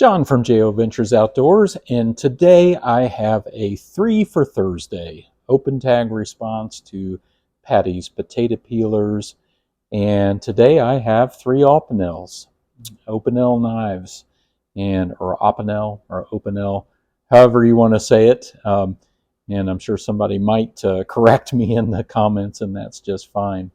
John from JO Ventures Outdoors, and today I have a 3 for Thursday open tag response to Patty's potato peelers. And today I have 3 Opinels, Opinel knives, or Opinel, however you want to say it. And I'm sure somebody might correct me in the comments, and that's just fine.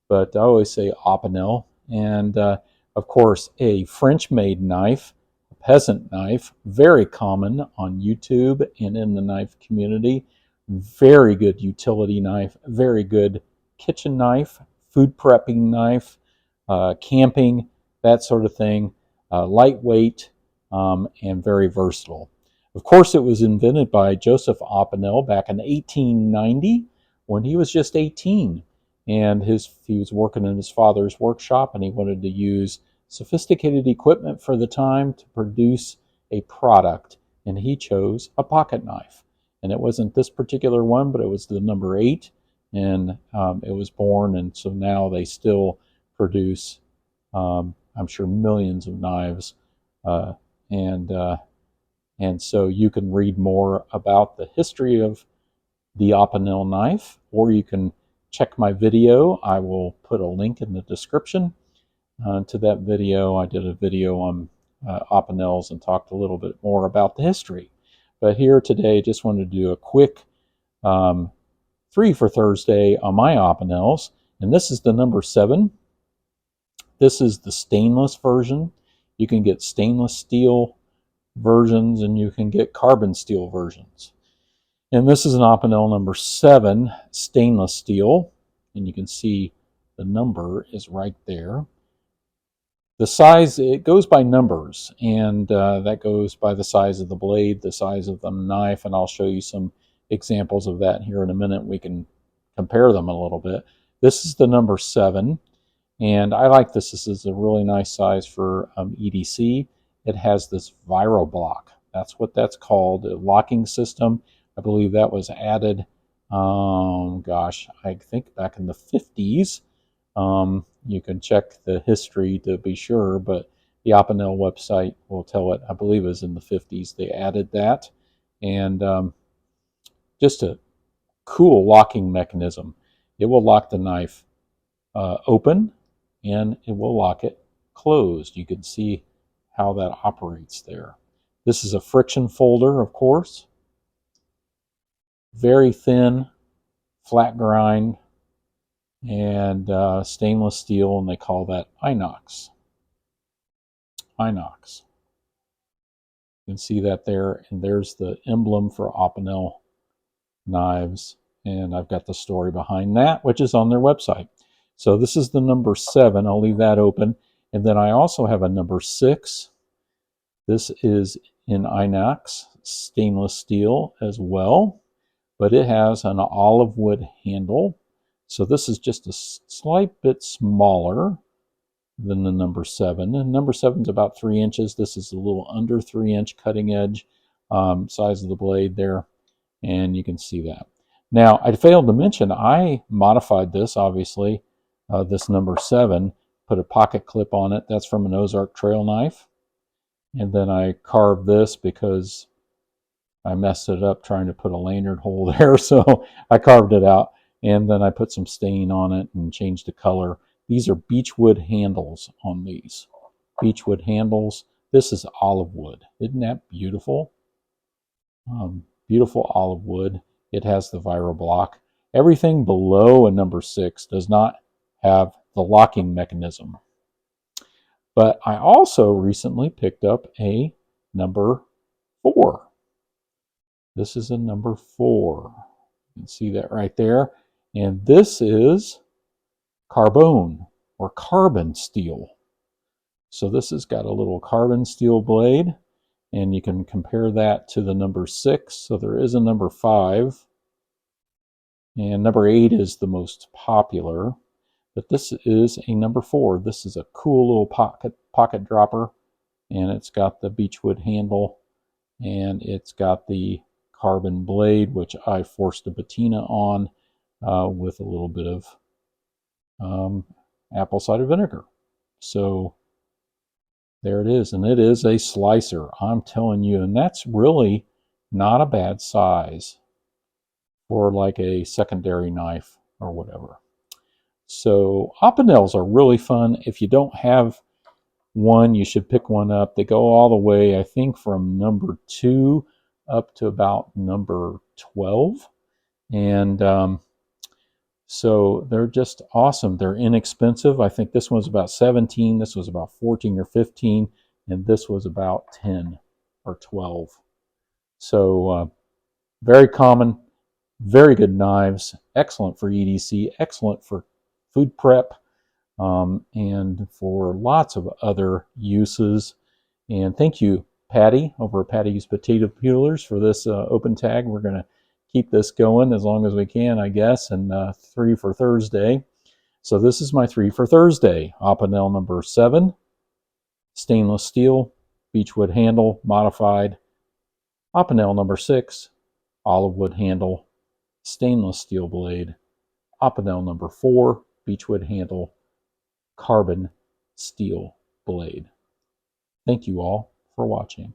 But I always say Opinel. And of course, a French-made knife, a peasant knife, very common on YouTube and in the knife community. Very good utility knife, very good kitchen knife, food prepping knife, camping, that sort of thing. Lightweight and very versatile. Of course, it was invented by Joseph Opinel back in 1890 when he was just 18. And he was working in his father's workshop, and he wanted to use sophisticated equipment for the time to produce a product, and he chose a pocket knife. And it wasn't this particular one, but it was the number 8, and it was born, and so now they still produce, I'm sure, millions of knives, and so you can read more about the history of the Opinel knife, or you can check my video. I will put a link in the description to that video. I did a video on Opinels and talked a little bit more about the history. But here today, just wanted to do a quick 3 for Thursday on my Opinels. And this is the number 7. This is the stainless version. You can get stainless steel versions, and you can get carbon steel versions. And this is an Opinel number 7 stainless steel, and you can see the number is right there. The size, it goes by numbers, and that goes by the size of the blade, the size of the knife, and I'll show you some examples of that here in a minute. We can compare them a little bit. This is the number 7, and I like this. This is a really nice size for EDC. It has this Viro block. That's what that's called, a locking system. I believe that was added, I think back in the 50s. You can check the history to be sure, but the Opinel website will tell it. I believe it was in the 50s they added that. And just a cool locking mechanism. It will lock the knife open, and it will lock it closed. You can see how that operates there. This is a friction folder, of course. Very thin, flat grind, and stainless steel, and they call that inox. Inox. You can see that there, and there's the emblem for Opinel knives, and I've got the story behind that, which is on their website. So this is the number 7. I'll leave that open, and then I also have a number 6. This is in inox, stainless steel as well, but it has an olive wood handle. So this is just a slight bit smaller than the number 7. And number 7 is about 3 inches. This is a little under 3-inch cutting edge size of the blade there, and you can see that. Now, I failed to mention, I modified this, obviously, this number 7, put a pocket clip on it. That's from an Ozark trail knife. And then I carved this because I messed it up trying to put a lanyard hole there, so I carved it out, and then I put some stain on it and changed the color. These are beechwood handles on these. Beechwood handles. This is olive wood. Isn't that beautiful? Beautiful olive wood. It has the Viro block. Everything below a number 6 does not have the locking mechanism. But I also recently picked up a number 4. This is a number 4. You can see that right there. And this is carbone or carbon steel. So this has got a little carbon steel blade, and you can compare that to the number 6. So there is a number 5. And number 8 is the most popular. But this is a number 4. This is a cool little pocket dropper, and it's got the beechwood handle, and it's got the carbon blade, which I forced a patina on with a little bit of apple cider vinegar. So There it is, and it is a slicer, I'm telling you, and that's really not a bad size for like a secondary knife or whatever. So Opinels are really fun. If you don't have one, you should pick one up. They go all the way, I think, from number 2 up to about number 12. And so they're just awesome. They're inexpensive. I think this one's about 17, this was about 14 or 15, and this was about 10 or 12. So very common, very good knives, excellent for EDC, excellent for food prep, and for lots of other uses. And thank you, Patty, over at Patty's Potato Peelers, for this open tag. We're going to keep this going as long as we can, I guess, and 3 for Thursday. So this is my 3 for Thursday. Opinel number 7, stainless steel, beechwood handle, modified. Opinel number 6, olive wood handle, stainless steel blade. Opinel number 4, beechwood handle, carbon steel blade. Thank you all for watching.